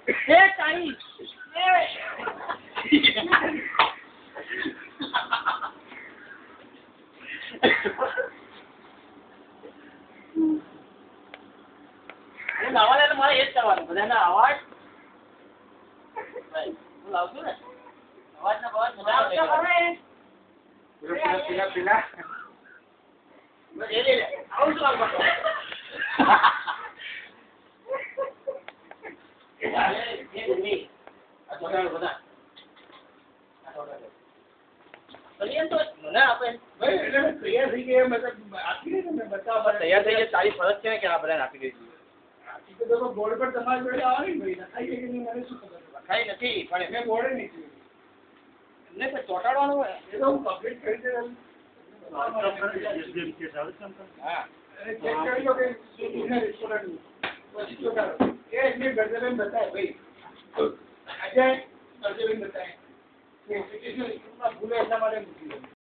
ચાઈ નાવા મારે એ જ કરવાનું બધાના અવાજ હું લાવશું ને અવાજ ના અવાજ પેલા આવું શું લાવવા તૈયાર થઈ જાય તારી ફરજ છે ને કે આ બધા આપી દઈશું બોર્ડ પર તમારી જોડે આવવાની મને શું ખબર લખાઈ નથી પણ એમને બોર્ડે નથી એમને ચોટાડવાનું હોય એ તો હું કમ્પ્લીટ કરી દે હા ચેક કરી લો કે રેસ્ટોરન્ટ પછી ચોટાડો એ એમને ગરજબેન બતાય ભાઈ અજય ગરજબેન બતાય કે ભૂલે એટલા માટે મૂકી